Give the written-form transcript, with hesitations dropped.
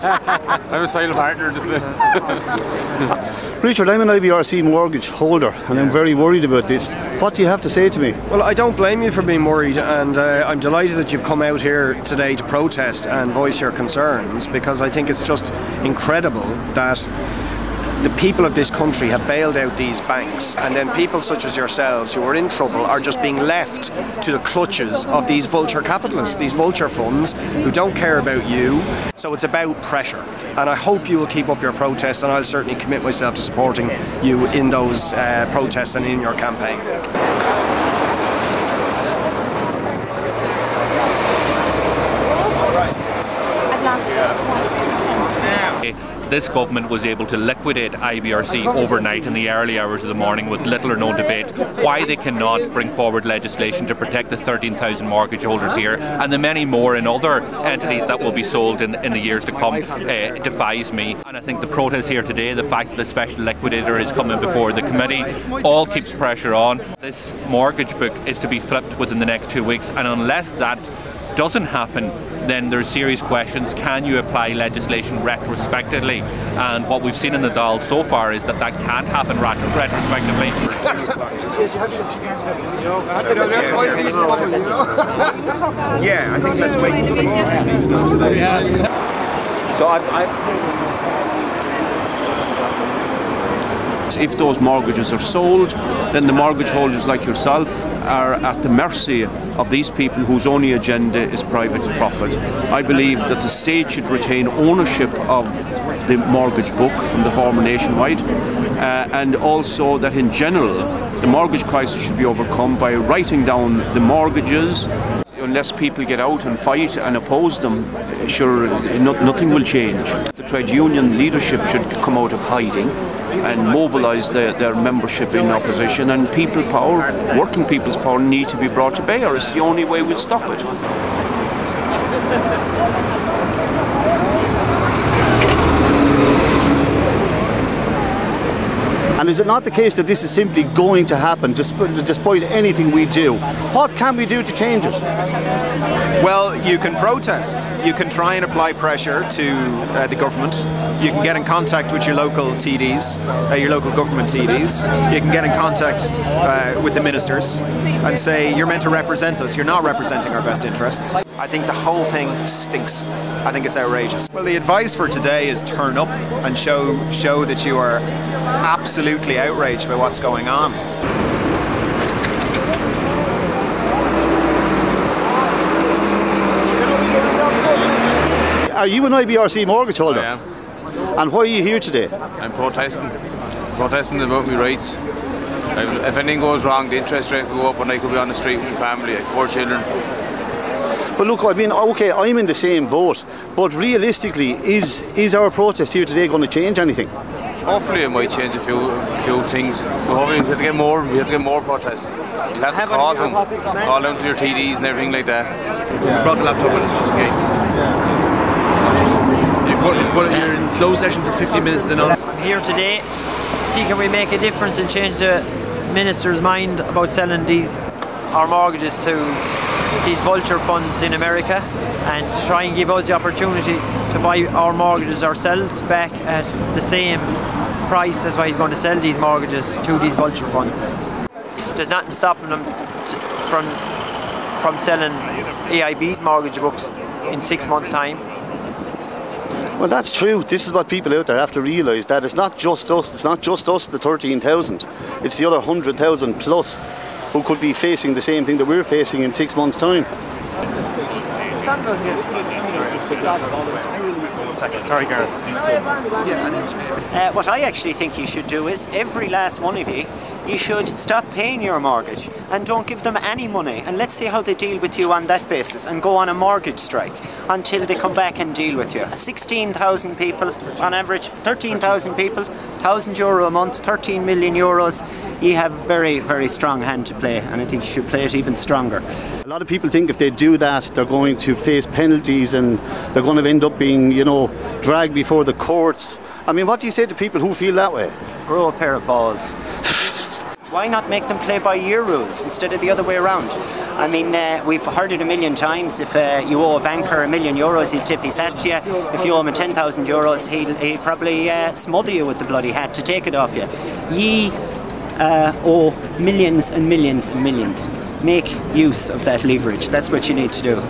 I'm a silent partner. Richard, I'm an IBRC mortgage holder and I'm very worried about this. What do you have to say to me? Well, I don't blame you for being worried, and I'm delighted that you've come out here today to protest and voice your concerns, because I think it's just incredible that the people of this country have bailed out these banks, and then people such as yourselves who are in trouble are just being left to the clutches of these vulture capitalists, these vulture funds who don't care about you. So it's about pressure, and I hope you will keep up your protests, and I'll certainly commit myself to supporting you in those protests and in your campaign. This government was able to liquidate IBRC overnight in the early hours of the morning with little or no debate. Why they cannot bring forward legislation to protect the 13,000 mortgage holders here and the many more in other entities that will be sold in the years to come defies me. And I think the protest here today, the fact that the special liquidator is coming before the committee, all keeps pressure on. This mortgage book is to be flipped within the next 2 weeks, and unless that doesn't happen, then there's serious questions. Can you apply legislation retrospectively? And what we've seen in the Dáil so far is that that can't happen retrospectively. Yeah, I think let's wait and see how things go today. So if those mortgages are sold, then the mortgage holders like yourself are at the mercy of these people whose only agenda is private profit. I believe that the state should retain ownership of the mortgage book from the former Nationwide, and also that in general the mortgage crisis should be overcome by writing down the mortgages. Unless people get out and fight and oppose them, sure, nothing will change. The trade union leadership should come out of hiding and mobilise their membership in opposition, and people power, working people's power, need to be brought to bear. It's the only way we'll stop it. And is it not the case that this is simply going to happen despite anything we do? What can we do to change it? Well, you can protest. You can try and apply pressure to the government. You can get in contact with your local TDs, your local government TDs. You can get in contact with the ministers and say, you're meant to represent us, you're not representing our best interests. I think the whole thing stinks. I think it's outrageous. Well, the advice for today is turn up and show that you are absolutely outraged by what's going on. Are you an IBRC mortgage holder? I am. And why are you here today? I'm protesting. Protesting about my rights. If anything goes wrong, the interest rate will go up and I could be on the street with my family. I have 4 children. But look, I mean, okay, I'm in the same boat, but realistically, is our protest here today going to change anything? Hopefully it might change a few things. But hopefully we have to get more protests. You have to call them to your TDs and everything like that. You brought the laptop with us just in case. You're in closed session for 15 minutes then on. I'm here today to see can we make a difference and change the minister's mind about selling our mortgages to these vulture funds in America, and try and give us the opportunity to buy our mortgages ourselves back at the same price as what he's going to sell these mortgages to these vulture funds. There's nothing stopping them from selling AIB's mortgage books in 6 months' time. Well, that's true. This is what people out there have to realise, that it's not just us. It's not just us, the 13,000. It's the other 100,000 plus who could be facing the same thing that we're facing in 6 months' time. Sorry, Gareth. What I actually think you should do is, every last one of you should stop paying your mortgage and don't give them any money, and let's see how they deal with you on that basis, and go on a mortgage strike until they come back and deal with you. 16,000 people on average, 13,000 people, €1,000 a month, 13 million euros. You have a very, very strong hand to play, and I think you should play it even stronger. A lot of people think if they do that, they're going to face penalties and they're going to end up being, dragged before the courts. I mean, what do you say to people who feel that way? Grow a pair of balls. Why not make them play by your rules instead of the other way around? I mean, we've heard it a million times. If you owe a banker €1 million, he'll tip his hat to you. If you owe him €10,000, he'll probably smother you with the bloody hat to take it off you. Ye owe millions and millions and millions. Make use of that leverage. That's what you need to do.